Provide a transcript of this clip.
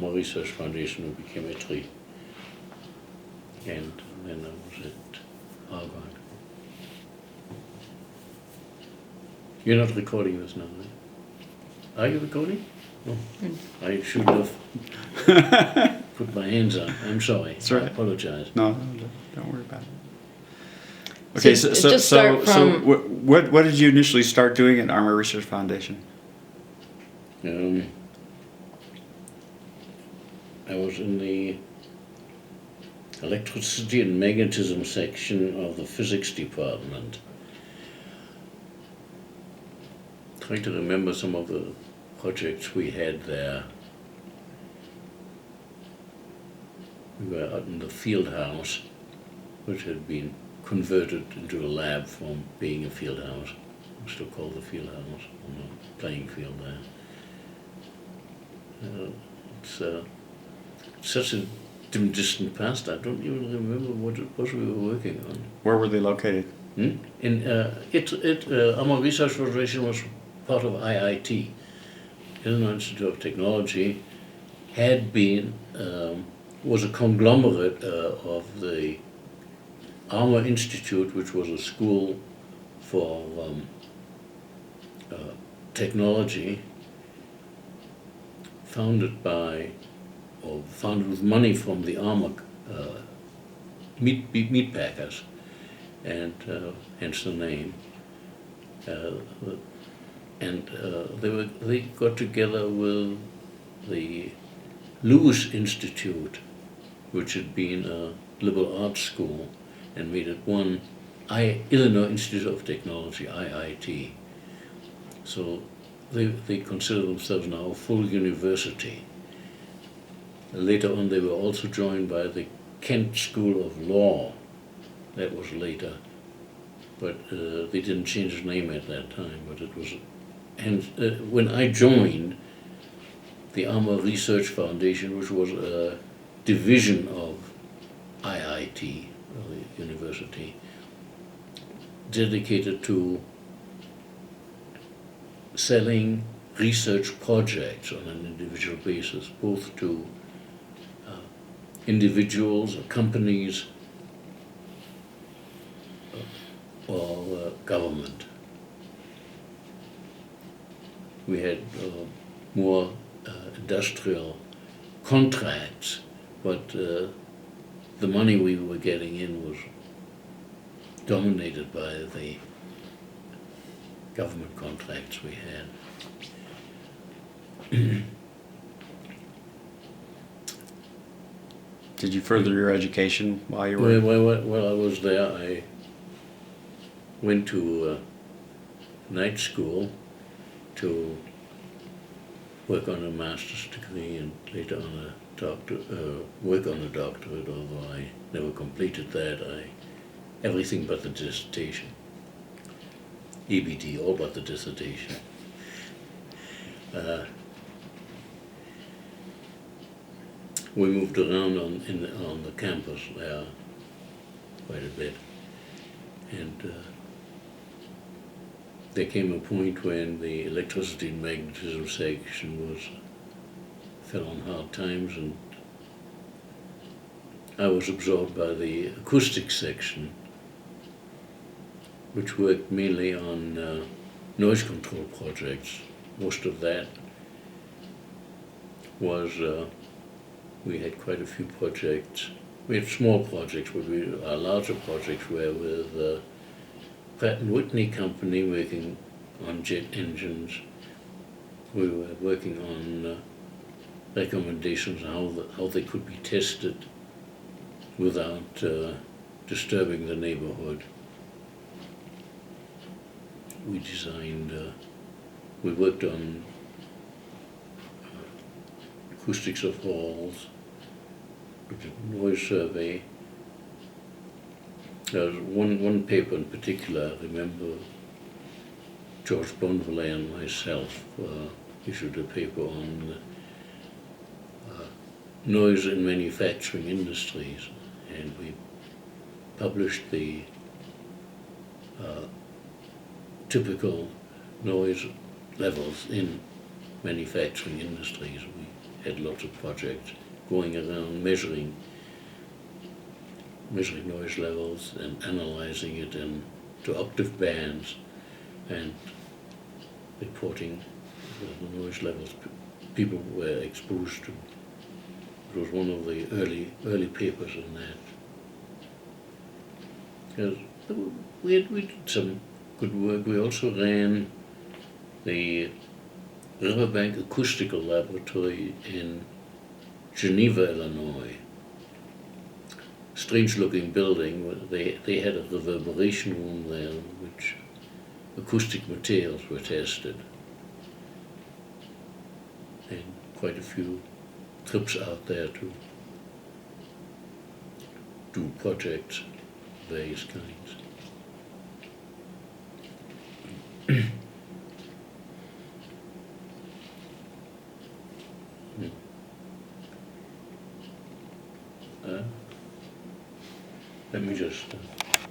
Armor Research Foundation with chemistry, and then I was at Argonne. You're not recording this now, right? Are you recording? No. I should have put my hands on. I'm sorry. That's right. I apologize. No, don't worry about it. Okay, so what did you initially start doing at Armor Research Foundation? I was in the electricity and magnetism section of the physics department. Trying to remember some of the projects we had there. We were out in the field house, which had been converted into a lab from being a field house. We still call the field house on the playing field there. It's such a distant past. I don't even remember what it was we were working on. Where were they located? Armor Research Foundation was part of IIT, Illinois Institute of Technology, was a conglomerate of the Armor Institute, which was a school for technology, founded with money from the armor meat packers, and hence the name. They got together with the Lewis Institute, which had been a liberal arts school, and made it one Illinois Institute of Technology, IIT. So they consider themselves now a full university. Later on, they were also joined by the Kent School of Law. That was later, but they didn't change the name at that time. But it was, and when I joined the Armor Research Foundation, which was a division of IIT, the university, dedicated to selling research projects on an individual basis, both to individuals or companies or government. We had more industrial contracts, but the money we were getting in was dominated by the government contracts we had. Did you further your education while you were? While I was there, I went to night school to work on a master's degree and later on work on a doctorate, although I never completed that. Everything but the dissertation. EBD, all but the dissertation. We moved around on the campus there quite a bit, and there came a point when the electricity and magnetism section fell on hard times, and I was absorbed by the acoustic section, which worked mainly on noise control projects. Most of that was, we had quite a few projects. We had small projects, but our larger projects were with Pratt & Whitney Company working on jet engines. We were working on recommendations on how they could be tested without disturbing the neighborhood. We designed, we worked on acoustics of halls, we did noise survey. There was one paper in particular, I remember George Bonvalet and myself issued a paper on noise in manufacturing industries, and we published the typical noise levels in manufacturing industries. We had lots of projects going around measuring noise levels and analyzing it into octave bands and reporting the noise levels people were exposed to. It was one of the early papers in that. Because we did some good work. We also ran the Riverbank Acoustical Laboratory in Geneva, Illinois. Strange-looking building. They had a reverberation room there in which acoustic materials were tested. And quite a few trips out there to do projects of various kinds. Let me just